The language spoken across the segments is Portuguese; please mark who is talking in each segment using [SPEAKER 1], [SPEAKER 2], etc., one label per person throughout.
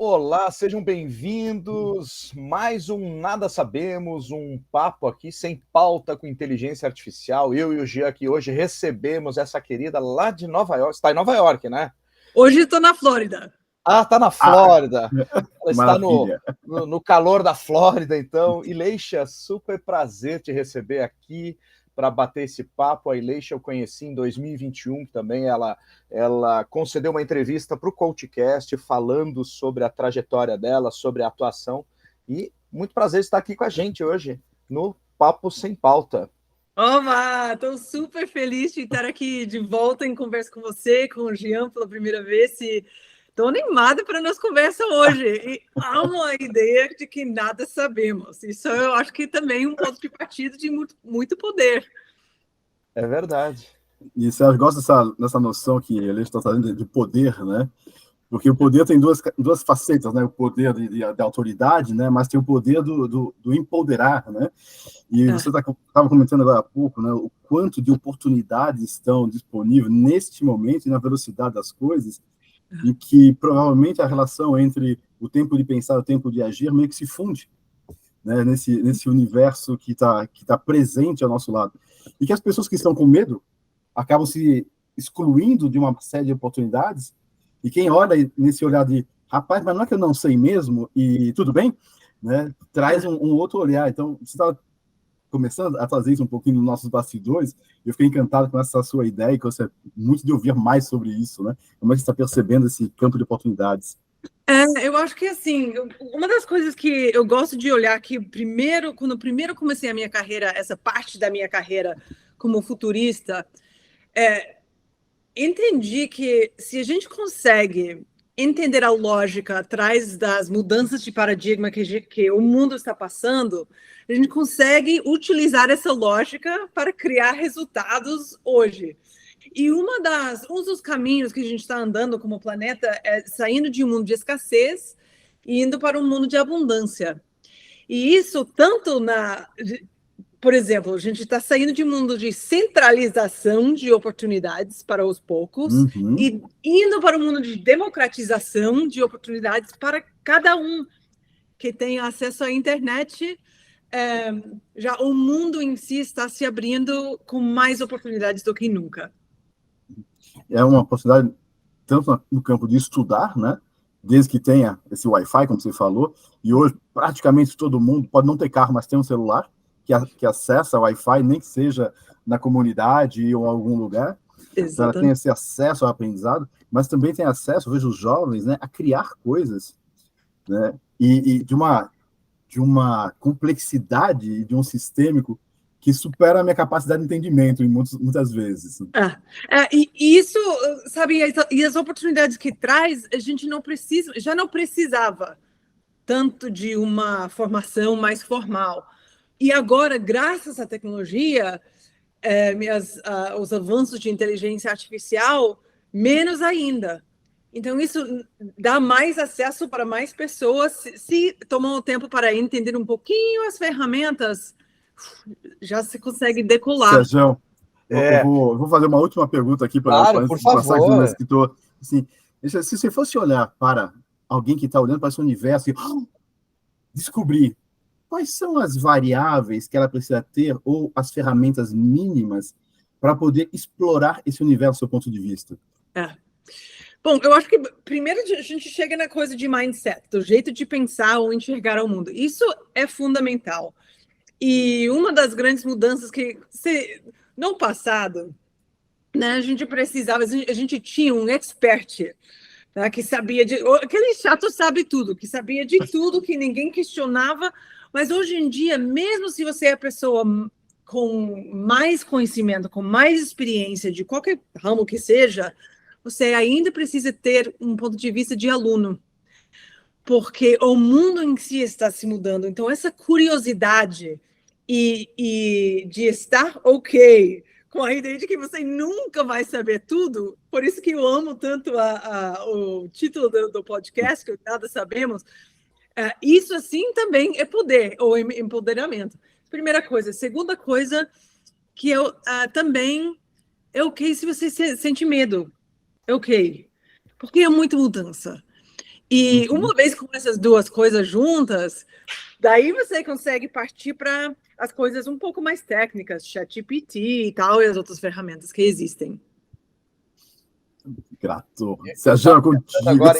[SPEAKER 1] Olá, sejam bem-vindos. Mais um Nada Sabemos, um papo aqui sem pauta com inteligência artificial. Eu e o Jean aqui hoje recebemos essa querida lá de Nova York. Você está em Nova York, né?
[SPEAKER 2] Hoje estou na Flórida.
[SPEAKER 1] Ah, está na Flórida. Ela está
[SPEAKER 3] Maravilha.
[SPEAKER 1] no calor da Flórida, então. Ileixa, super prazer te receber aqui para bater esse papo. A Ileixa eu conheci em 2021, que também ela concedeu uma entrevista para o CoachCast falando sobre a trajetória dela, sobre a atuação. E muito prazer estar aqui com a gente hoje no Papo Sem Pauta.
[SPEAKER 2] Olá, estou super feliz de estar aqui de volta em conversa com você, com o Jean pela primeira vez. Estou animada para a nossa conversa hoje. E amo a ideia de que nada sabemos. Isso eu acho que também é um ponto de partida de muito poder.
[SPEAKER 1] É verdade.
[SPEAKER 3] E eu gosto dessa noção que ele está trazendo de poder, né? Porque o poder tem duas facetas, né? O poder de autoridade, né? Mas tem o poder do empoderar, né? E você estava comentando agora há pouco, né? O quanto de oportunidades estão disponíveis neste momento e na velocidade das coisas, e que provavelmente a relação entre o tempo de pensar e o tempo de agir meio que se funde, né? Nesse universo que tá presente ao nosso lado. E que as pessoas que estão com medo acabam se excluindo de uma série de oportunidades. E quem olha nesse olhar de, rapaz, mas não é que eu não sei mesmo, e tudo bem, né? Traz um outro olhar. Então, você estava começando a trazer isso um pouquinho nos nossos bastidores, eu fiquei encantado com essa sua ideia, e gostaria muito de ouvir mais sobre isso, né? Como é que você está percebendo esse campo de oportunidades?
[SPEAKER 2] Eu acho que, assim, uma das coisas que eu gosto de olhar que quando primeiro comecei a minha carreira, essa parte da minha carreira como futurista, entendi que se a gente consegue entender a lógica atrás das mudanças de paradigma que o mundo está passando, a gente consegue utilizar essa lógica para criar resultados hoje. E um dos caminhos que a gente está andando como planeta é saindo de um mundo de escassez e indo para um mundo de abundância. E isso tanto por exemplo, a gente está saindo de um mundo de centralização de oportunidades para os poucos e indo para um mundo de democratização de oportunidades para cada um que tem acesso à internet. Já o mundo em si está se abrindo com mais oportunidades do que nunca.
[SPEAKER 3] É uma oportunidade tanto no campo de estudar, né? Desde que tenha esse Wi-Fi, como você falou, e hoje praticamente todo mundo pode não ter carro, mas tem um celular que acessa o Wi-Fi, nem que seja na comunidade ou em algum lugar. Então, ela tem esse acesso ao aprendizado, mas também tem acesso, eu vejo os jovens, né, a criar coisas, né? E de uma complexidade, de um sistêmico que supera a minha capacidade de entendimento muitas vezes.
[SPEAKER 2] E isso, sabe, e as oportunidades que traz, a gente já não precisava tanto de uma formação mais formal. E agora, graças à tecnologia, os avanços de inteligência artificial, menos ainda. Então, isso dá mais acesso para mais pessoas. Se tomam o tempo para entender um pouquinho as ferramentas, já se consegue decolar.
[SPEAKER 3] Sérgio, eu vou fazer uma última pergunta aqui
[SPEAKER 1] para por
[SPEAKER 3] passar aqui
[SPEAKER 1] favor.
[SPEAKER 3] Escritor. Assim, se você fosse olhar para alguém que está olhando para esse universo e descobrir quais são as variáveis que ela precisa ter ou as ferramentas mínimas para poder explorar esse universo do seu ponto de vista?
[SPEAKER 2] Bom, eu acho que primeiro a gente chega na coisa de mindset, do jeito de pensar ou enxergar o mundo. Isso é fundamental. E uma das grandes mudanças que no passado, né, a gente tinha um expert, né, que sabia aquele chato sabe tudo, que sabia de tudo, que ninguém questionava. Mas hoje em dia, mesmo se você é a pessoa com mais conhecimento, com mais experiência de qualquer ramo que seja, você ainda precisa ter um ponto de vista de aluno, porque o mundo em si está se mudando. Então, essa curiosidade e de estar ok com a ideia de que você nunca vai saber tudo, por isso que eu amo tanto o título do podcast, que Nada Sabemos. Isso, assim, também é poder, ou empoderamento. Primeira coisa. Segunda coisa, que eu também é ok se você sente medo. É ok. Porque é muita mudança. E uma vez com essas duas coisas juntas, daí você consegue partir para as coisas um pouco mais técnicas, ChatGPT e tal, e as outras ferramentas que existem.
[SPEAKER 3] Grato. Sérgio, contigo.
[SPEAKER 1] Agora,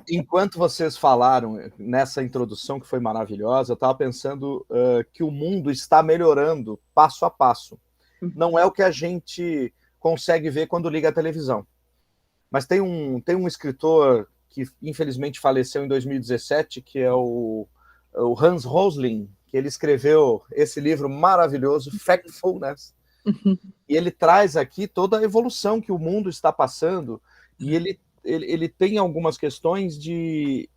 [SPEAKER 1] enquanto vocês falaram nessa introdução que foi maravilhosa, eu estava pensando que o mundo está melhorando passo a passo. Não é o que a gente consegue ver quando liga a televisão. Mas tem um escritor que infelizmente faleceu em 2017, que é o Hans Rosling, que ele escreveu esse livro maravilhoso, Factfulness. E ele traz aqui toda a evolução que o mundo está passando, e ele tem algumas questões de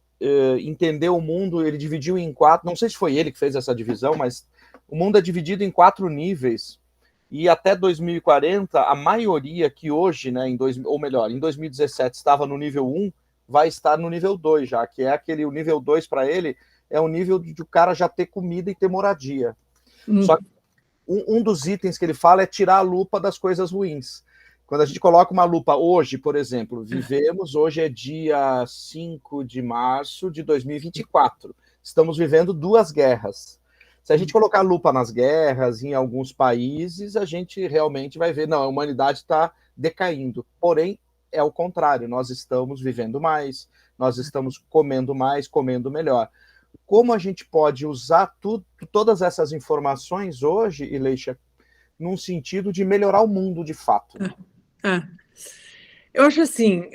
[SPEAKER 1] entender o mundo. Ele dividiu em 4, não sei se foi ele que fez essa divisão, mas o mundo é dividido em 4 níveis, e até 2040, a maioria que hoje, né, em 2017 estava no nível 1, vai estar no nível 2 já, que é o nível 2 para ele, é o nível de o cara já ter comida e ter moradia. Só que um dos itens que ele fala é tirar a lupa das coisas ruins. Quando a gente coloca uma lupa hoje, por exemplo, hoje é dia 5 de março de 2024. Estamos vivendo 2 guerras. Se a gente colocar a lupa nas guerras em alguns países, a gente realmente vai ver, não, a humanidade está decaindo. Porém, é o contrário, nós estamos vivendo mais, nós estamos comendo mais, comendo melhor. Como a gente pode usar todas essas informações hoje, Ileisha, num sentido de melhorar o mundo de fato?
[SPEAKER 2] Eu acho assim,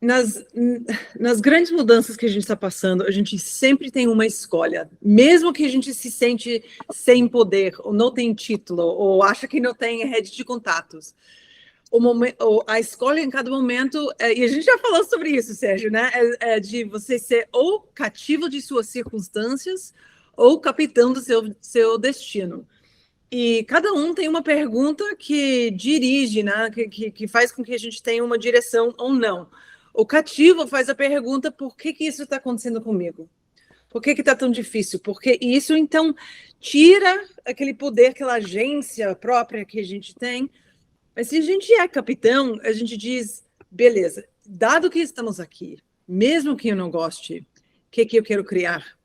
[SPEAKER 2] nas grandes mudanças que a gente está passando, a gente sempre tem uma escolha. Mesmo que a gente se sente sem poder, ou não tem título, ou acha que não tem rede de contatos, a escolha em cada momento, e a gente já falou sobre isso, Sérgio, né? É de você ser ou cativo de suas circunstâncias ou capitão do seu destino. E cada um tem uma pergunta que dirige, né? Que faz com que a gente tenha uma direção ou não. O cativo faz a pergunta: por que isso está acontecendo comigo? Por que está tão difícil? Porque isso, então, tira aquele poder, aquela agência própria que a gente tem. Mas se a gente é capitão, a gente diz, beleza, dado que estamos aqui, mesmo que eu não goste, o que eu quero criar?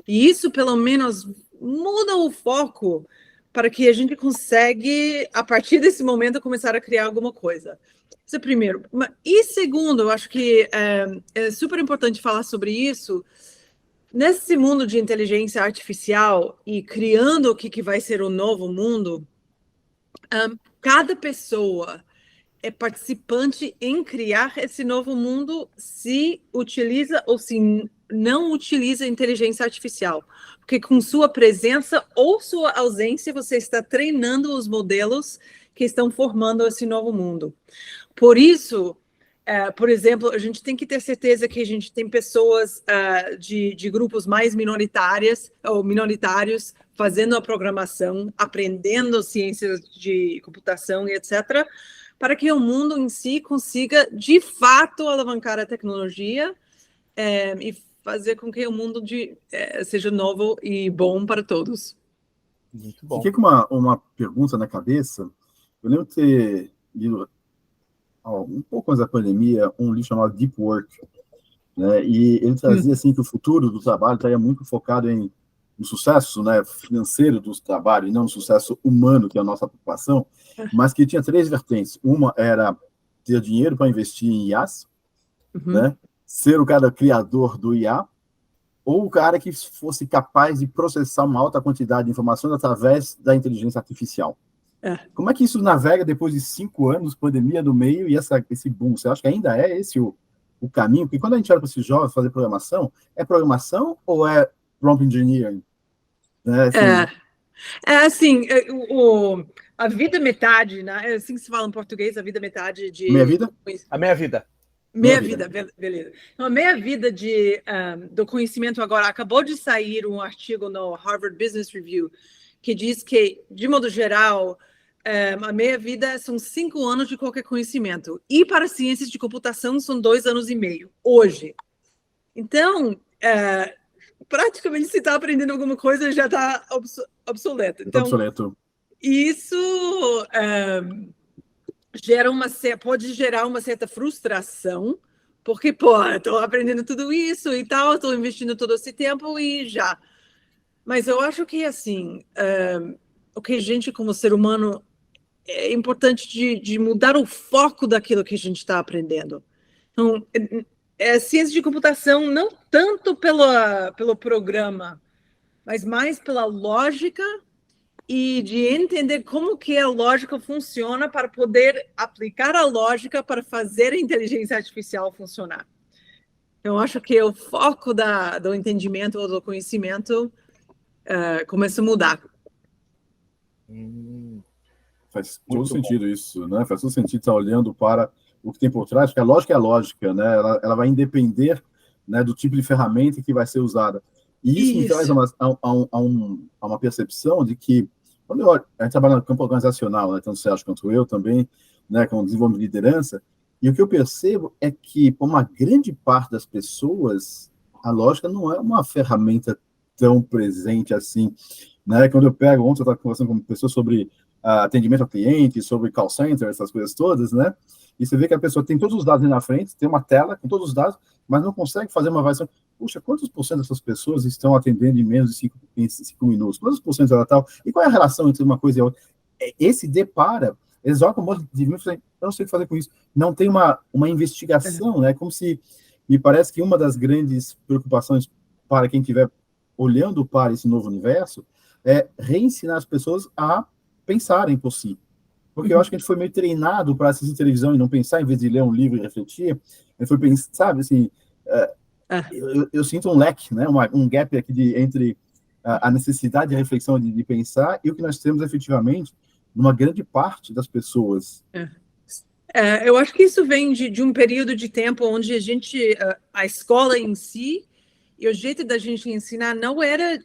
[SPEAKER 2] E isso, pelo menos, muda o foco para que a gente consiga, a partir desse momento, começar a criar alguma coisa. Isso é primeiro. E segundo, eu acho que é super importante falar sobre isso. Nesse mundo de inteligência artificial e criando o que vai ser o novo mundo, cada pessoa é participante em criar esse novo mundo, se utiliza ou se não utiliza inteligência artificial. Porque com sua presença ou sua ausência, você está treinando os modelos que estão formando esse novo mundo. Por isso, por exemplo, a gente tem que ter certeza que a gente tem pessoas de grupos mais minoritários fazendo a programação, aprendendo ciências de computação e etc., para que o mundo em si consiga, de fato, alavancar a tecnologia e fazer com que o mundo seja novo e bom para todos.
[SPEAKER 3] Muito bom. Fiquei com uma pergunta na cabeça. Eu lembro de ter lido, um pouco antes da pandemia, um livro chamado Deep Work, né? E ele trazia assim, que o futuro do trabalho estaria muito focado no sucesso, né, financeiro do trabalho, e não no sucesso humano, que é a nossa preocupação, mas que tinha 3 vertentes. Uma era ter dinheiro para investir em IAs, né? Ser o cara criador do IA, ou o cara que fosse capaz de processar uma alta quantidade de informações através da inteligência artificial. Como é que isso navega depois de 5 anos, pandemia no meio e esse boom? Você acha que ainda é esse o caminho? Porque quando a gente olha para esses jovens fazer programação, é programação ou é prompt engineering?
[SPEAKER 2] Assim, a vida metade, né? Assim que se fala em português, a vida metade de...
[SPEAKER 3] Meia vida?
[SPEAKER 1] A meia vida.
[SPEAKER 2] Meia vida, beleza. Então, a meia vida do conhecimento agora, acabou de sair um artigo no Harvard Business Review que diz que, de modo geral, a meia vida são 5 anos de qualquer conhecimento. E para ciências de computação são 2 anos e meio, hoje. Então, praticamente, se está aprendendo alguma coisa, já está obsoleto. Então,
[SPEAKER 3] obsoleto.
[SPEAKER 2] Isso pode gerar uma certa frustração, Porque, pô, estou aprendendo tudo isso e tal, estou investindo todo esse tempo e já. Mas eu acho que, assim, o que a gente, como ser humano, é importante de mudar o foco daquilo que a gente está aprendendo. Então, ciência de computação não tanto pelo programa, mas mais pela lógica e de entender como que a lógica funciona para poder aplicar a lógica para fazer a inteligência artificial funcionar. Eu acho que o foco do entendimento ou do conhecimento começa a mudar.
[SPEAKER 3] Faz todo sentido isso, né? Faz todo sentido estar olhando para o que tem por trás, porque a lógica é a lógica, né? Ela vai depender, né, do tipo de ferramenta que vai ser usada. E isso me traz a uma percepção de que, quando a gente trabalha no campo organizacional, né, tanto o Sérgio quanto eu também, né, com desenvolvimento de liderança, e o que eu percebo é que, para uma grande parte das pessoas, a lógica não é uma ferramenta tão presente assim, né? Quando eu pego, ontem eu estava conversando com pessoas sobre atendimento ao cliente, sobre call center, essas coisas todas, né? E você vê que a pessoa tem todos os dados ali na frente, tem uma tela com todos os dados, mas não consegue fazer uma avaliação. Puxa, quantos por cento dessas pessoas estão atendendo em menos de 5 minutos? Quantos por cento ela tal? E qual é a relação entre uma coisa e outra? Esse depara, eles olham um monte de vídeo e falam, eu não sei o que fazer com isso. Não tem uma investigação, né? Como se, me parece que uma das grandes preocupações para quem estiver olhando para esse novo universo é reensinar as pessoas a pensarem por si. Porque eu acho que a gente foi meio treinado para assistir televisão e não pensar, em vez de ler um livro e refletir. A gente foi pensar, sabe, assim, eu sinto um leque, né, um gap aqui entre a necessidade de reflexão, de pensar, e o que nós temos efetivamente numa grande parte das pessoas.
[SPEAKER 2] Eu acho que isso vem de um período de tempo onde a escola em si, e o jeito da gente ensinar não era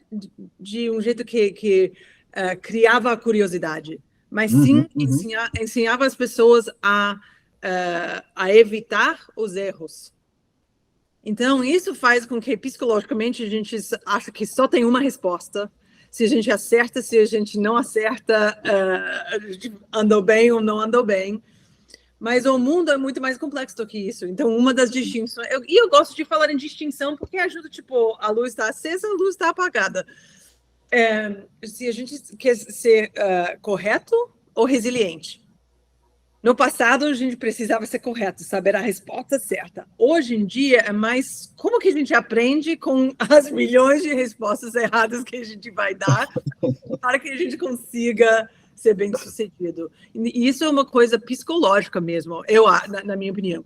[SPEAKER 2] de um jeito que criava a curiosidade, mas sim ensinava as pessoas a evitar os erros. Então, isso faz com que, psicologicamente, a gente acha que só tem uma resposta. Se a gente acerta, se a gente não acerta, a gente andou bem ou não andou bem. Mas o mundo é muito mais complexo do que isso. Então, uma das distinções... eu gosto de falar em distinção porque ajuda, tipo, a luz está acesa, a luz está apagada. Se a gente quer ser correto ou resiliente. No passado, a gente precisava ser correto, saber a resposta certa. Hoje em dia, é mais como que a gente aprende com as milhões de respostas erradas que a gente vai dar para que a gente consiga ser bem-sucedido. E isso é uma coisa psicológica mesmo, na minha opinião.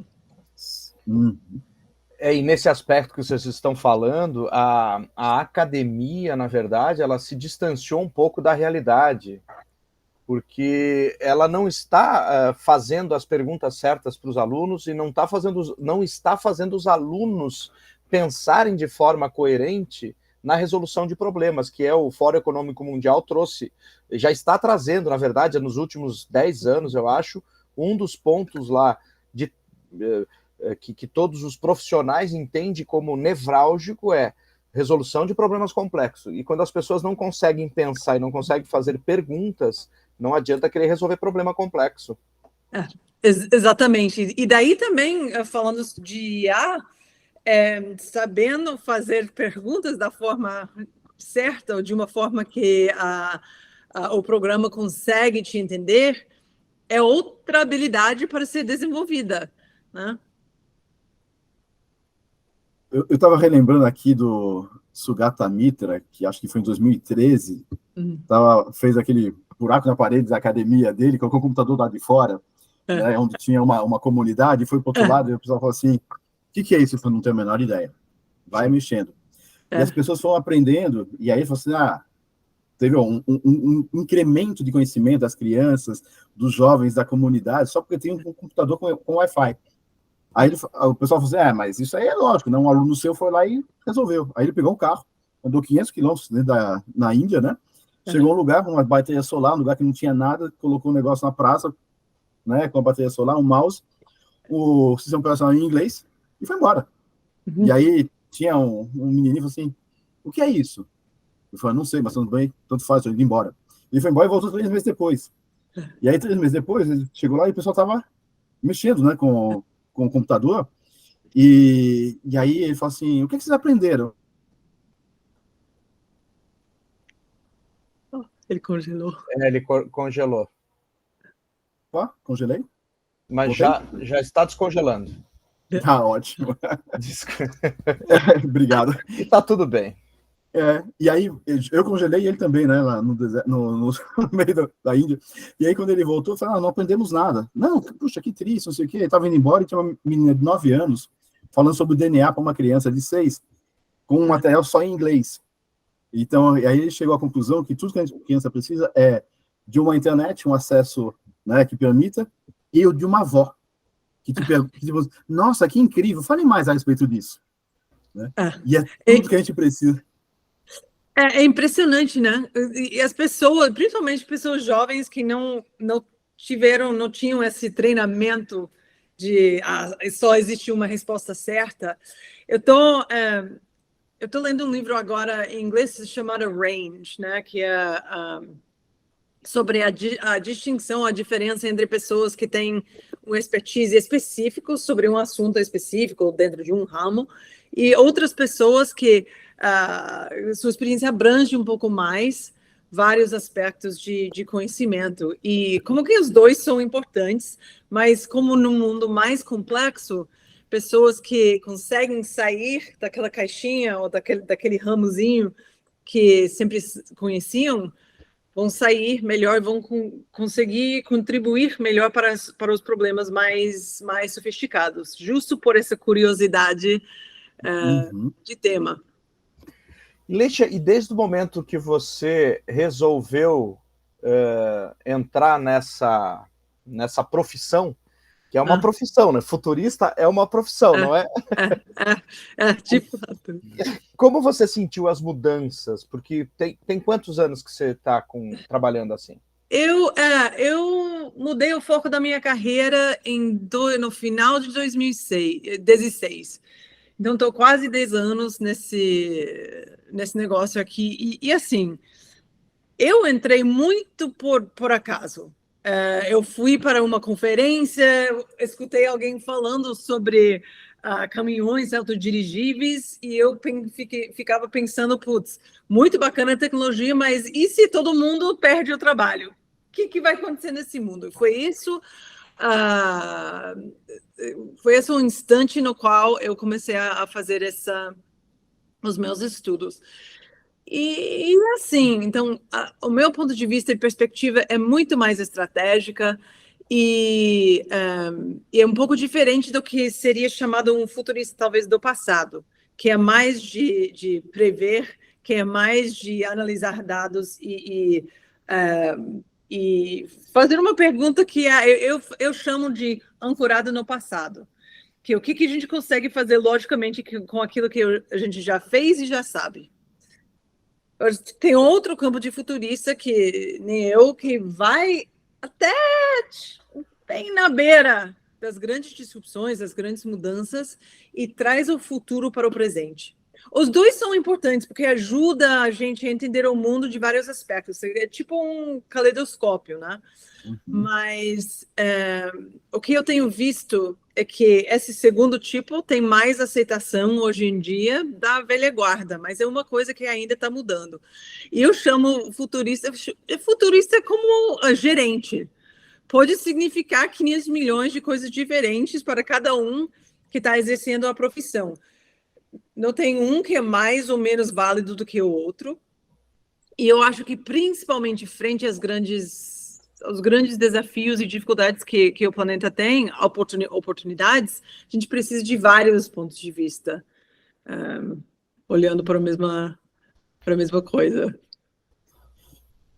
[SPEAKER 1] E nesse aspecto que vocês estão falando, a academia, na verdade, ela se distanciou um pouco da realidade, porque ela não está fazendo as perguntas certas para os alunos e não está fazendo os alunos pensarem de forma coerente na resolução de problemas, que o Fórum Econômico Mundial já está trazendo, na verdade, nos últimos 10 anos, eu acho, um dos pontos lá que todos os profissionais entendem como nevrálgico é resolução de problemas complexos. E quando as pessoas não conseguem pensar e não conseguem fazer perguntas, não adianta querer resolver problema complexo.
[SPEAKER 2] Exatamente. E daí também, falando de IA, sabendo fazer perguntas da forma certa, ou de uma forma que o programa consegue te entender, é outra habilidade para ser desenvolvida, né?
[SPEAKER 3] Eu estava relembrando aqui do Sugata Mitra, que acho que foi em 2013, fez aquele buraco na parede da academia dele, colocou o computador lá de fora, né, onde tinha uma comunidade, e foi para o outro lado, e o pessoal falou assim, o que é isso? Eu falei, não tenho a menor ideia. Vai mexendo. E as pessoas foram aprendendo, e aí falou assim, teve um incremento de conhecimento das crianças, dos jovens, da comunidade, só porque tem um computador com Wi-Fi. Aí o pessoal falou assim, mas isso aí é lógico, né? Um aluno seu foi lá e resolveu. Aí ele pegou um carro, andou 500 quilômetros na Índia, né? Chegou a um lugar com uma bateria solar, um lugar que não tinha nada, colocou um negócio na praça, né? Com a bateria solar, um mouse, o sistema operacional em inglês, e foi embora. E aí tinha um menininho assim, o que é isso? Eu falei, não sei, mas tudo bem, tanto faz, eu indo embora. Ele foi embora e voltou 3 meses depois. E aí, 3 meses depois, ele chegou lá e o pessoal estava mexendo, né, com o computador, E aí ele falou assim, o que vocês aprenderam?
[SPEAKER 2] Ele congelou.
[SPEAKER 1] Ele congelou.
[SPEAKER 3] Ó, congelei?
[SPEAKER 1] Mas
[SPEAKER 3] Voltei?
[SPEAKER 1] já está descongelando.
[SPEAKER 3] Tá ótimo. Obrigado.
[SPEAKER 1] Tá tudo bem.
[SPEAKER 3] E aí, eu congelei ele também, né, lá no meio da Índia. E aí, quando ele voltou, eu falei, não aprendemos nada. Não, puxa, que triste, não sei o quê. Ele estava indo embora e tinha uma menina de 9 anos falando sobre o DNA para uma criança de 6, com um material só em inglês. Então, aí ele chegou à conclusão que tudo que a criança precisa é de uma internet, um acesso, né, que permita, e o de uma avó. Que tipo, nossa, que incrível, fale mais a respeito disso. Né? E é tudo que a gente precisa.
[SPEAKER 2] É impressionante, né? E as pessoas, principalmente pessoas jovens que não tinham esse treinamento de só existe uma resposta certa. Eu tô lendo um livro agora em inglês chamado Range, né? Que é sobre a distinção, a diferença entre pessoas que têm uma expertise específica sobre um assunto específico dentro de um ramo e outras pessoas que sua experiência abrange um pouco mais vários aspectos de conhecimento. E como que os dois são importantes, mas como num mundo mais complexo, pessoas que conseguem sair daquela caixinha ou daquele ramozinho que sempre conheciam, vão sair melhor, vão conseguir contribuir melhor para os problemas mais sofisticados, justo por essa curiosidade de tema.
[SPEAKER 1] Leixa, e desde o momento que você resolveu entrar nessa profissão, que é uma profissão, né? Futurista é uma profissão, não é?
[SPEAKER 2] Tipo...
[SPEAKER 1] Como você sentiu as mudanças? Porque tem quantos anos que você está trabalhando assim?
[SPEAKER 2] Eu mudei o foco da minha carreira no final de 2016. Então, estou quase 10 anos nesse negócio aqui. E assim, eu entrei muito por acaso. Eu fui para uma conferência, escutei alguém falando sobre caminhões autodirigíveis e eu ficava pensando, putz, muito bacana a tecnologia, mas e se todo mundo perde o trabalho? O que vai acontecer nesse mundo? Foi isso um instante no qual eu comecei a fazer os meus estudos. E assim, então, o meu ponto de vista e perspectiva é muito mais estratégica e é um pouco diferente do que seria chamado um futurista, talvez, do passado, que é mais de prever, que é mais de analisar dados e fazer uma pergunta que eu chamo de ancorada no passado. Que o que a gente consegue fazer logicamente com aquilo que a gente já fez e já sabe. Tem outro campo de futurista que nem eu, que vai até bem na beira das grandes disrupções, das grandes mudanças e traz o futuro para o presente. Os dois são importantes porque ajuda a gente a entender o mundo de vários aspectos. É tipo um caleidoscópio, né? Uhum. Mas o que eu tenho visto é que esse segundo tipo tem mais aceitação hoje em dia da velha guarda, mas é uma coisa que ainda está mudando. E eu chamo futurista como gerente. Pode significar 500 milhões de coisas diferentes para cada um que está exercendo a profissão. Não tem um que é mais ou menos válido do que o outro. E eu acho que, principalmente frente aos grandes desafios e dificuldades que o planeta tem, oportunidades, a gente precisa de vários pontos de vista, olhando para a mesma coisa.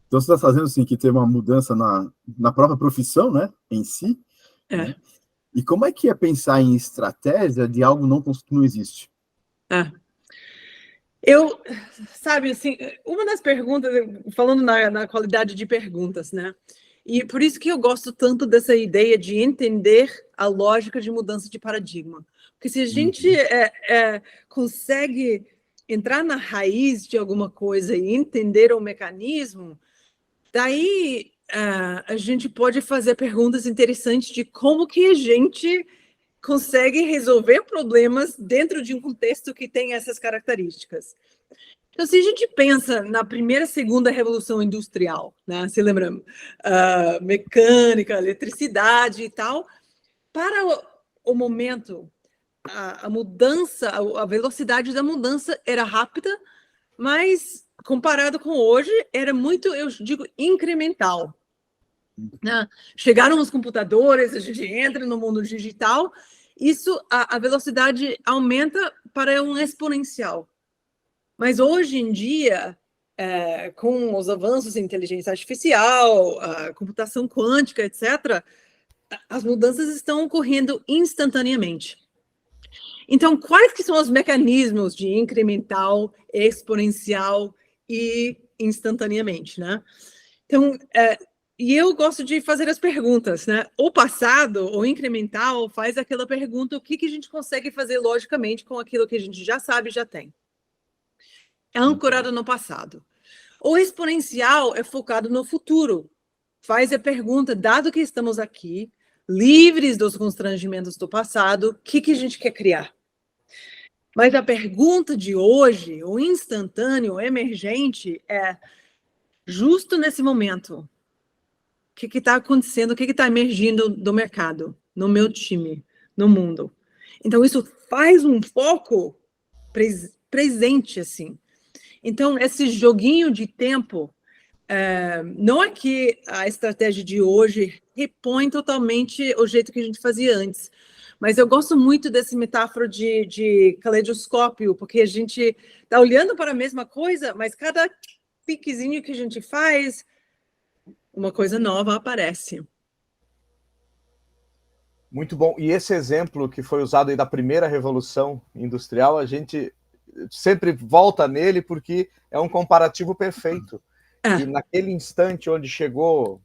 [SPEAKER 3] Então, você está fazendo assim, que tem uma mudança na própria profissão, né, em si. Né? E como é que é pensar em estratégia de algo que não existe?
[SPEAKER 2] Sabe, assim, uma das perguntas, falando na qualidade de perguntas, né? E por isso que eu gosto tanto dessa ideia de entender a lógica de mudança de paradigma. Porque se a gente consegue entrar na raiz de alguma coisa e entender o mecanismo, daí a gente pode fazer perguntas interessantes de como que a gente consegue resolver problemas dentro de um contexto que tem essas características. Então, se a gente pensa na primeira e segunda revolução industrial, né? Se lembra, mecânica, eletricidade e tal, para o momento, a mudança, a velocidade da mudança era rápida, mas comparado com hoje, era muito, eu digo, incremental. Né? Chegaram os computadores, a gente entra no mundo digital, isso, a velocidade aumenta para um exponencial. Mas hoje em dia, com os avanços em inteligência artificial, a computação quântica, etc., as mudanças estão ocorrendo instantaneamente. Então, quais que são os mecanismos de incremental, exponencial e instantaneamente, né? Então, e eu gosto de fazer as perguntas, né? O passado, o incremental, faz aquela pergunta, o que a gente consegue fazer logicamente com aquilo que a gente já sabe, já tem. É ancorado no passado. O exponencial é focado no futuro. Faz a pergunta, dado que estamos aqui, livres dos constrangimentos do passado, o que a gente quer criar? Mas a pergunta de hoje, o instantâneo, o emergente, é justo nesse momento. O que está acontecendo? O que está emergindo do mercado, no meu time, no mundo? Então, isso faz um foco presente, assim. Então, esse joguinho de tempo, não é que a estratégia de hoje repõe totalmente o jeito que a gente fazia antes, mas eu gosto muito dessa metáfora de caleidoscópio, porque a gente está olhando para a mesma coisa, mas cada piquezinho que a gente faz, uma coisa nova aparece.
[SPEAKER 1] Muito bom. E esse exemplo que foi usado aí da primeira revolução industrial, a gente sempre volta nele porque é um comparativo perfeito. E naquele instante onde chegou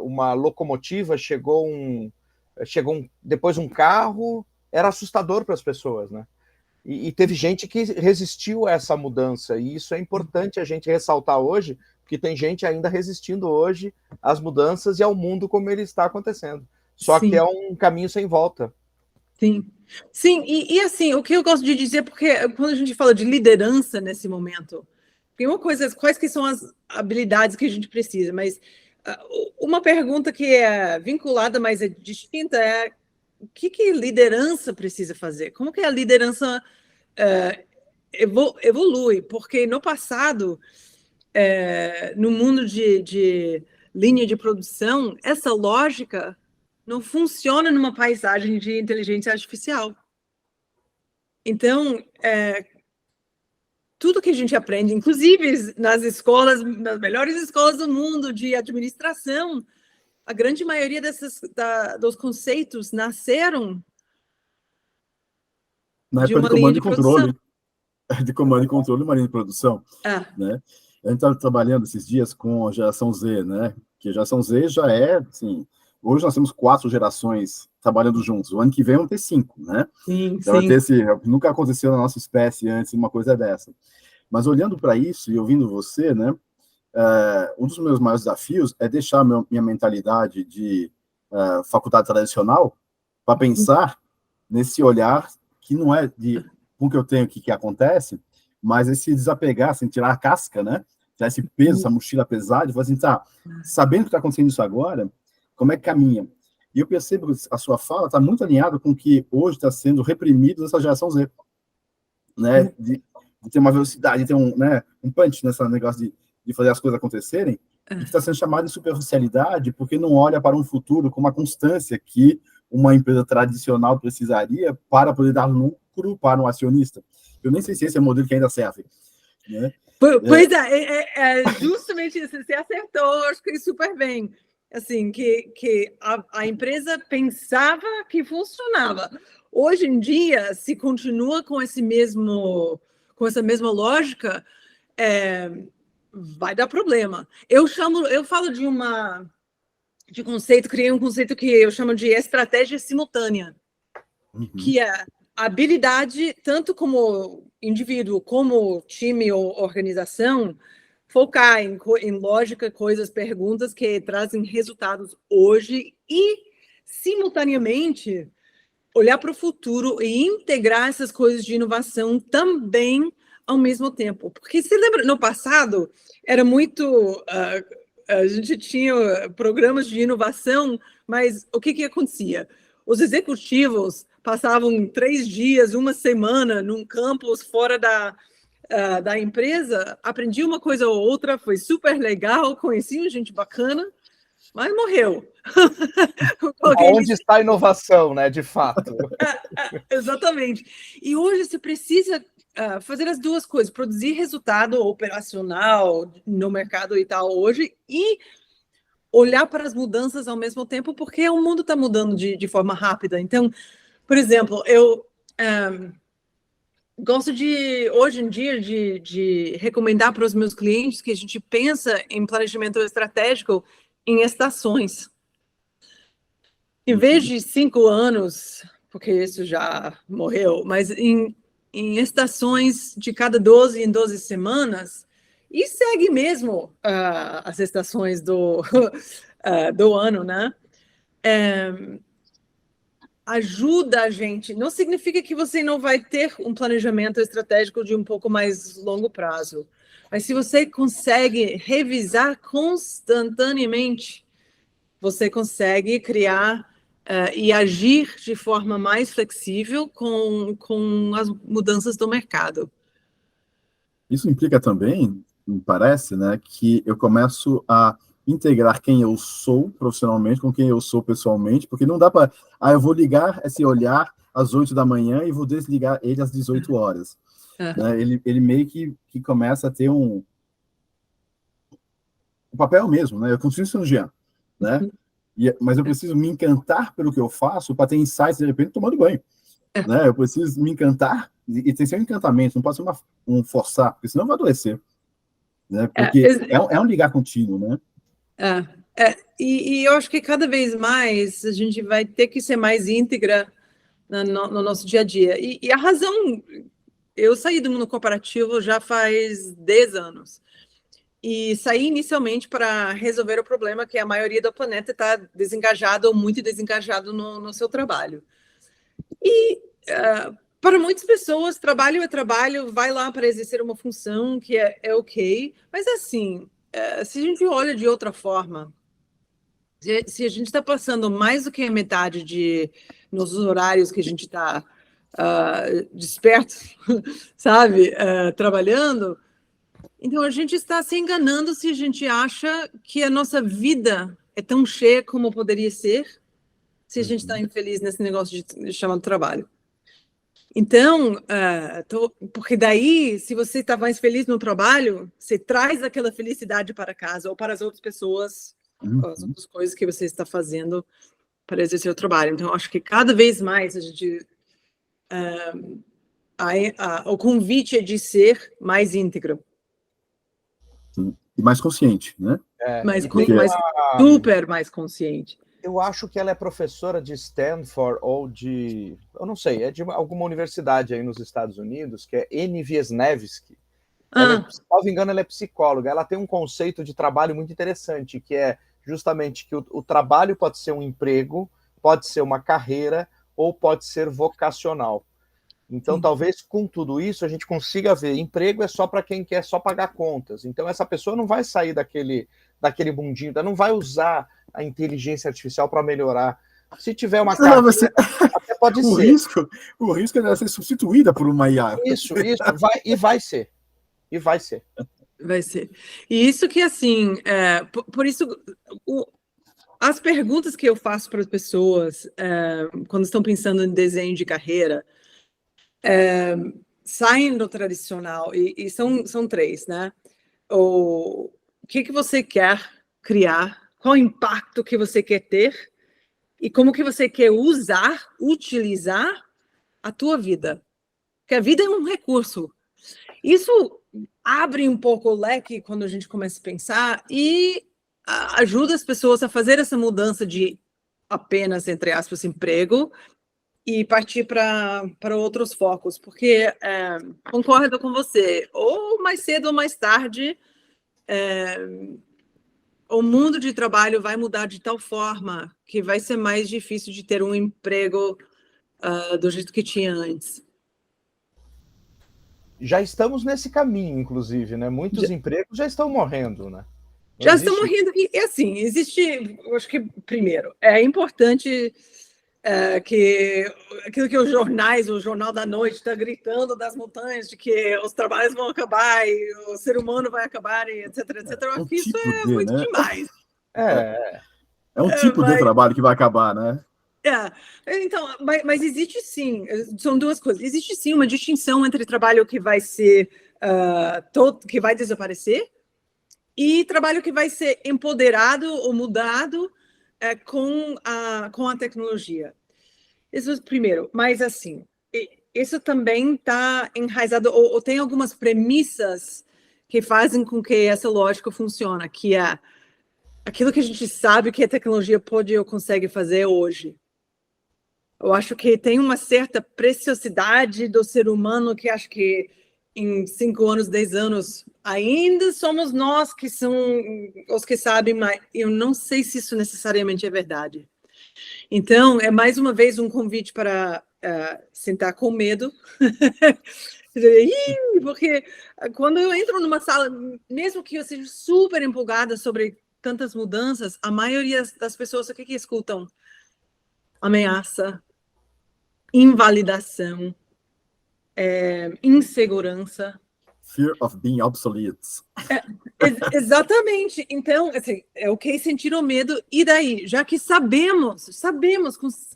[SPEAKER 1] uma locomotiva, chegou depois um carro, era assustador para as pessoas, né? E teve gente que resistiu a essa mudança, e isso é importante a gente ressaltar hoje, porque tem gente ainda resistindo hoje às mudanças e ao mundo como ele está acontecendo. Só Sim. que é um caminho sem volta.
[SPEAKER 2] Sim, sim, e assim, o que eu gosto de dizer, porque quando a gente fala de liderança nesse momento, tem uma coisa, quais que são as habilidades que a gente precisa, mas uma pergunta que é vinculada, mas é distinta, é o que liderança precisa fazer? Como que a liderança evolui? Porque no passado, no mundo de linha de produção, essa lógica não funciona numa paisagem de inteligência artificial. Então, tudo que a gente aprende, inclusive nas escolas, nas melhores escolas do mundo de administração, a grande maioria dos conceitos nasceram
[SPEAKER 3] na época de comando e controle. De comando e controle e marinha de produção. Né? A gente está trabalhando esses dias com a geração Z, né? Que a geração Z já é, assim, hoje nós temos 4 gerações trabalhando juntos. O ano que vem vão ter 5, né?
[SPEAKER 2] Sim,
[SPEAKER 3] então, nunca aconteceu na nossa espécie antes uma coisa dessa. Mas olhando para isso e ouvindo você, né? Um dos meus maiores desafios é deixar minha mentalidade de faculdade tradicional para pensar nesse olhar que não é com o que eu tenho, que acontece, mas esse desapegar, assim, tirar a casca, né? Tirar esse peso, essa mochila pesada, e falar assim, tá, sabendo que está acontecendo isso agora, como é que caminha? E eu percebo que a sua fala está muito alinhada com o que hoje está sendo reprimido nessa geração Z, né? De ter uma velocidade, de ter um punch nesse negócio de fazer as coisas acontecerem, e que está sendo chamado de superficialidade porque não olha para um futuro com uma constância que uma empresa tradicional precisaria para poder dar lucro para um acionista. Eu nem sei se esse é o modelo que ainda serve. Né?
[SPEAKER 2] Pois justamente isso, você acertou, acho que super bem. Assim, que a empresa pensava que funcionava. Hoje em dia, se continua com essa mesma lógica, vai dar problema. Eu falo de conceito, criei um conceito que eu chamo de estratégia simultânea, que é a habilidade, tanto como indivíduo, como time ou organização, focar em lógica, coisas, perguntas que trazem resultados hoje e, simultaneamente, olhar para o futuro e integrar essas coisas de inovação também ao mesmo tempo. Porque você lembra, no passado, era muito... a gente tinha programas de inovação, mas o que acontecia? Os executivos passavam 3 dias, 1 semana num campus fora da empresa, aprendiam uma coisa ou outra, foi super legal, conheciam gente bacana, mas morreu.
[SPEAKER 1] Onde está a inovação, né, de fato?
[SPEAKER 2] Exatamente. E hoje você precisa fazer as duas coisas, produzir resultado operacional no mercado e tal hoje, e olhar para as mudanças ao mesmo tempo, porque o mundo está mudando de forma rápida. Então, por exemplo, eu gosto hoje em dia, de recomendar para os meus clientes que a gente pensa em planejamento estratégico em estações. Em vez de 5 anos, porque isso já morreu, mas em estações de cada 12 em 12 semanas, e segue mesmo as estações do ano, né? Ajuda a gente. Não significa que você não vai ter um planejamento estratégico de um pouco mais longo prazo, mas se você consegue revisar constantemente, você consegue criar e agir de forma mais flexível com as mudanças do mercado.
[SPEAKER 3] Isso implica também, me parece, né, que eu começo a integrar quem eu sou profissionalmente com quem eu sou pessoalmente, porque não dá para... eu vou ligar esse olhar às 8 da manhã e vou desligar ele às 18 horas. Né? Ele meio que começa a ter um papel mesmo, né? Eu continuo sendo Jean, né? Mas eu preciso me encantar pelo que eu faço para ter insights, de repente, tomando banho. Né? Eu preciso me encantar, e tem que ser um encantamento, não pode ser um forçar, porque senão vai adoecer. Né? Porque é um ligar contínuo, né?
[SPEAKER 2] E eu acho que cada vez mais a gente vai ter que ser mais íntegra no nosso dia a dia. E a razão... Eu saí do mundo corporativo já faz 10 anos. E saí inicialmente para resolver o problema que a maioria do planeta está desengajado ou muito desengajado no seu trabalho. E para muitas pessoas, trabalho é trabalho, vai lá para exercer uma função que é ok. Mas assim, se a gente olha de outra forma, se a gente está passando mais do que a metade nos horários que a gente está desperto, sabe, trabalhando, então a gente está se enganando se a gente acha que a nossa vida é tão cheia como poderia ser, se a gente está infeliz nesse negócio de chamado trabalho. Então, porque daí, se você está mais feliz no trabalho, você traz aquela felicidade para casa ou para as outras pessoas, as outras coisas que você está fazendo para exercer o trabalho. Então, acho que cada vez mais a gente... o convite é de ser mais íntegro.
[SPEAKER 3] E mais consciente, né?
[SPEAKER 2] Super mais consciente.
[SPEAKER 1] Eu acho que ela é professora de Stanford ou eu não sei, é de alguma universidade aí nos Estados Unidos, que é Annie Wiesnewski. Se não me engano, ela é psicóloga. Ela tem um conceito de trabalho muito interessante, que é justamente que o trabalho pode ser um emprego, pode ser uma carreira ou pode ser vocacional. Então, talvez com tudo isso a gente consiga ver, emprego é só para quem quer só pagar contas. Então, essa pessoa não vai sair daquele mundinho, não vai usar a inteligência artificial para melhorar. Se tiver uma carreira, até pode ser.
[SPEAKER 3] O risco é ela ser substituída por uma IA.
[SPEAKER 1] Isso, vai ser. E vai ser.
[SPEAKER 2] Vai ser. E isso que, assim, por isso, as perguntas que eu faço para as pessoas quando estão pensando em desenho de carreira, saem do tradicional e são 3, né? O que você quer criar, qual impacto que você quer ter e como que você quer utilizar a tua vida. Porque a vida é um recurso. Isso abre um pouco o leque quando a gente começa a pensar e ajuda as pessoas a fazer essa mudança de apenas, entre aspas, emprego e partir para outros focos, porque concordo com você, ou mais cedo ou mais tarde, o mundo de trabalho vai mudar de tal forma que vai ser mais difícil de ter um emprego do jeito que tinha antes.
[SPEAKER 1] Já estamos nesse caminho, inclusive, né? Muitos empregos já estão morrendo, né?
[SPEAKER 2] Já estão morrendo. E assim, existe, eu acho que, primeiro, é importante que aquilo que os jornais, o Jornal da Noite está gritando das montanhas, de que os trabalhos vão acabar e o ser humano vai acabar, e etc, etc. Eu acho que isso é muito demais.
[SPEAKER 3] É um tipo de trabalho que vai acabar, né?
[SPEAKER 2] Então, mas existe sim, são duas coisas. Existe sim uma distinção entre trabalho que vai ser que vai desaparecer e trabalho que vai ser empoderado ou mudado com a tecnologia. Isso é primeiro, mas assim, isso também está enraizado, ou tem algumas premissas que fazem com que essa lógica funcione, que é aquilo que a gente sabe que a tecnologia pode ou consegue fazer hoje. Eu acho que tem uma certa preciosidade do ser humano que acho que em 5 anos, 10 anos, ainda somos nós que são os que sabem, mas eu não sei se isso necessariamente é verdade. Então, é mais uma vez um convite para sentar com medo, porque quando eu entro numa sala, mesmo que eu seja super empolgada sobre tantas mudanças, a maioria das pessoas, o que escutam? Ameaça, invalidação, insegurança.
[SPEAKER 3] Fear of being obsolete.
[SPEAKER 2] Exatamente. Então, assim, é ok sentir o medo. E daí? Já que sabemos,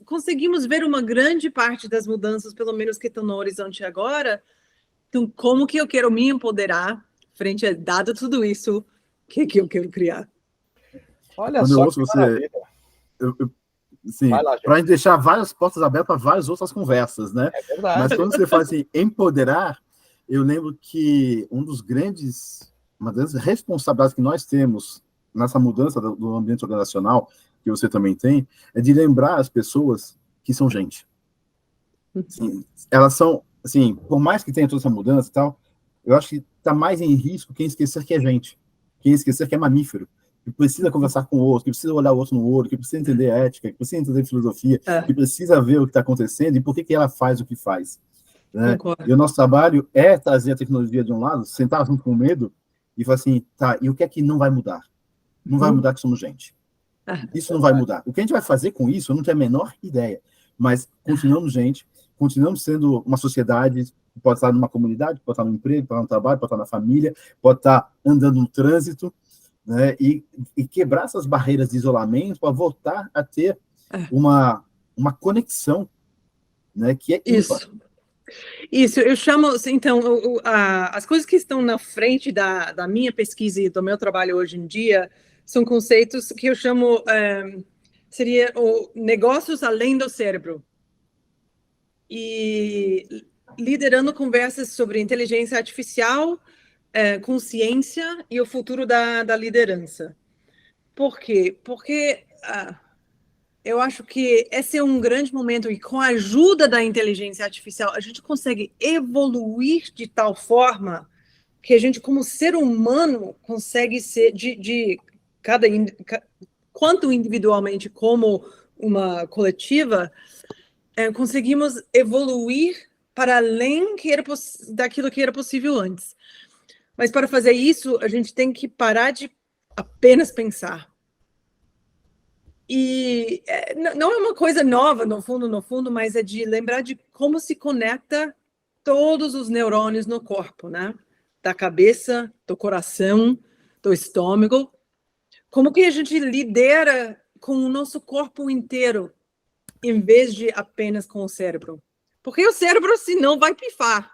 [SPEAKER 2] conseguimos ver uma grande parte das mudanças, pelo menos que estão no horizonte agora. Então, como que eu quero me empoderar frente a dado tudo isso? O que eu quero criar?
[SPEAKER 1] Olha
[SPEAKER 3] quando
[SPEAKER 1] só
[SPEAKER 3] eu ouço você, sim, para a gente deixar várias portas abertas para várias outras conversas, né?
[SPEAKER 1] É verdade.
[SPEAKER 3] Mas quando você fala assim, empoderar, eu lembro que uma das grandes responsabilidades que nós temos nessa mudança do ambiente organizacional, que você também tem, é de lembrar as pessoas que são gente. Assim, elas são, assim, por mais que tenha toda essa mudança e tal, eu acho que está mais em risco quem esquecer que é gente, quem esquecer que é mamífero, que precisa conversar com o outro, que precisa olhar o outro no olho, que precisa entender ética, que precisa entender filosofia, que precisa ver o que está acontecendo e por que ela faz o que faz. Né? E o nosso trabalho é trazer a tecnologia de um lado, sentar junto com o medo e falar assim, tá, e o que é que não vai mudar? Não vai mudar que somos gente. Isso não vai mudar. O que a gente vai fazer com isso, eu não tenho a menor ideia, mas continuamos gente, continuamos sendo uma sociedade, pode estar numa comunidade, pode estar no emprego, pode estar no trabalho, pode estar na família, pode estar andando no trânsito, né? E quebrar essas barreiras de isolamento para voltar a ter uma conexão, né? Que é ímpar.
[SPEAKER 2] Isso, eu chamo, então, as coisas que estão na frente da minha pesquisa e do meu trabalho hoje em dia são conceitos que eu chamo, seria negócios além do cérebro. E liderando conversas sobre inteligência artificial, consciência e o futuro da liderança. Por quê? Porque eu acho que esse é um grande momento e com a ajuda da inteligência artificial, a gente consegue evoluir de tal forma que a gente, como ser humano, consegue ser quanto individualmente como uma coletiva, conseguimos evoluir para além daquilo que era possível antes. Mas para fazer isso, a gente tem que parar de apenas pensar. E não é uma coisa nova, no fundo, mas é de lembrar de como se conecta todos os neurônios no corpo, né? Da cabeça, do coração, do estômago. Como que a gente lidera com o nosso corpo inteiro, em vez de apenas com o cérebro? Porque o cérebro, senão, vai pifar.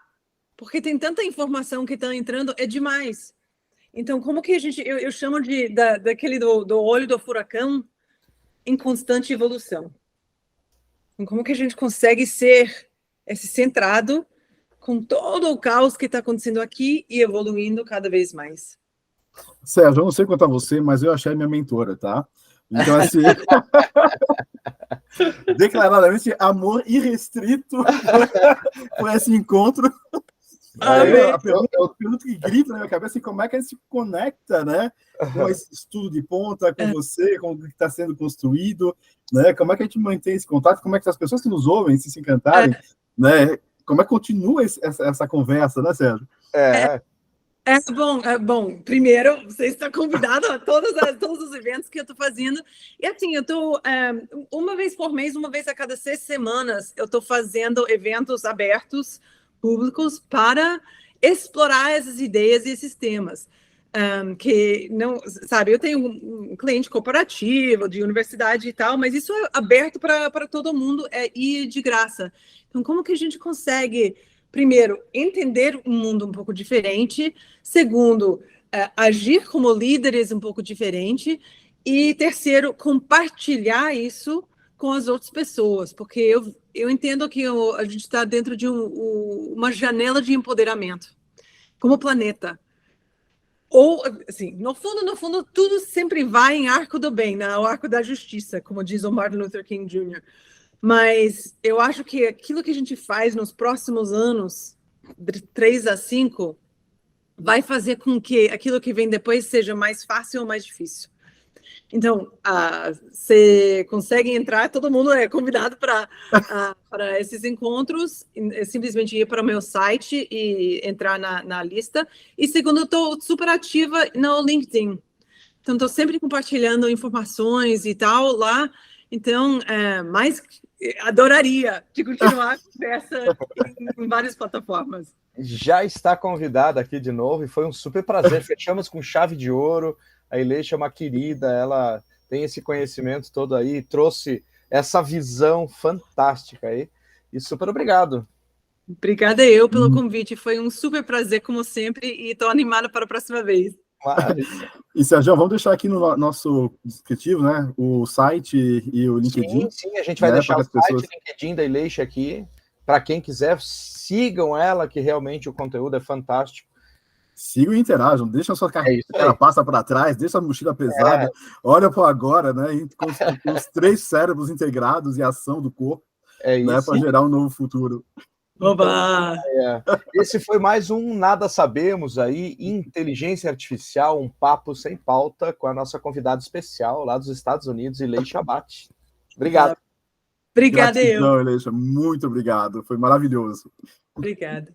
[SPEAKER 2] Porque tem tanta informação que está entrando, é demais. Então, como que a gente... Eu chamo daquele do olho do furacão, em constante evolução. Então, como que a gente consegue ser esse centrado com todo o caos que está acontecendo aqui e evoluindo cada vez mais?
[SPEAKER 3] Sérgio, eu não sei quanto a você, mas eu achei a minha mentora, tá? Então, assim... declaradamente amor irrestrito por esse encontro. A pergunta que grita na minha cabeça é como é que a gente se conecta, né, com esse estudo de ponta, com você, com o que está sendo construído, né, como é que a gente mantém esse contato, como é que as pessoas que nos ouvem, se encantarem, né, como é que continua essa conversa, né, Sérgio?
[SPEAKER 2] Bom. Primeiro, você está convidado a todos os eventos que eu estou fazendo. E assim, eu estou uma vez por mês, uma vez a cada 6 semanas, eu estou fazendo eventos abertos, públicos, para explorar essas ideias e esses temas. Que não, sabe, eu tenho um cliente corporativo, de universidade e tal, mas isso é aberto para todo mundo e de graça. Então, como que a gente consegue, primeiro, entender um mundo um pouco diferente, segundo, agir como líderes um pouco diferente, e terceiro, compartilhar isso com as outras pessoas, porque eu entendo que a gente está dentro de uma janela de empoderamento, como planeta. Ou, assim, no fundo, tudo sempre vai em arco do bem, né? O arco da justiça, como diz o Martin Luther King Jr., mas eu acho que aquilo que a gente faz nos próximos anos, de 3 a 5, vai fazer com que aquilo que vem depois seja mais fácil ou mais difícil. Então, você consegue entrar, todo mundo é convidado para esses encontros, é simplesmente ir para o meu site e entrar na lista. E segundo, eu estou super ativa no LinkedIn. Então, estou sempre compartilhando informações e tal lá. Então, mais adoraria de continuar a conversa em várias plataformas.
[SPEAKER 1] Já está convidada aqui de novo e foi um super prazer. Fechamos com chave de ouro. A Ileixa é uma querida, ela tem esse conhecimento todo aí, trouxe essa visão fantástica aí. E super obrigado.
[SPEAKER 2] Obrigada eu pelo convite. Foi um super prazer, como sempre, e estou animada para a próxima vez.
[SPEAKER 3] E, Sérgio, vamos deixar aqui no nosso descritivo, né, o site e o LinkedIn.
[SPEAKER 1] Sim, a gente vai deixar o site e o LinkedIn da Ileixa aqui. Para quem quiser, sigam ela, que realmente o conteúdo é fantástico.
[SPEAKER 3] Sigam e interajam, deixa a sua carteira passa para trás, deixa a mochila pesada, olha para agora, né, com os 3 cérebros integrados e a ação do corpo, né, para gerar um novo futuro.
[SPEAKER 2] Oba!
[SPEAKER 1] Esse foi mais um Nada Sabemos aí, inteligência artificial, um papo sem pauta com a nossa convidada especial lá dos Estados Unidos, Ileixa Abate. Obrigado.
[SPEAKER 2] Obrigada,
[SPEAKER 3] Gratidão, Ileixa, muito obrigado, foi maravilhoso.
[SPEAKER 2] Obrigada.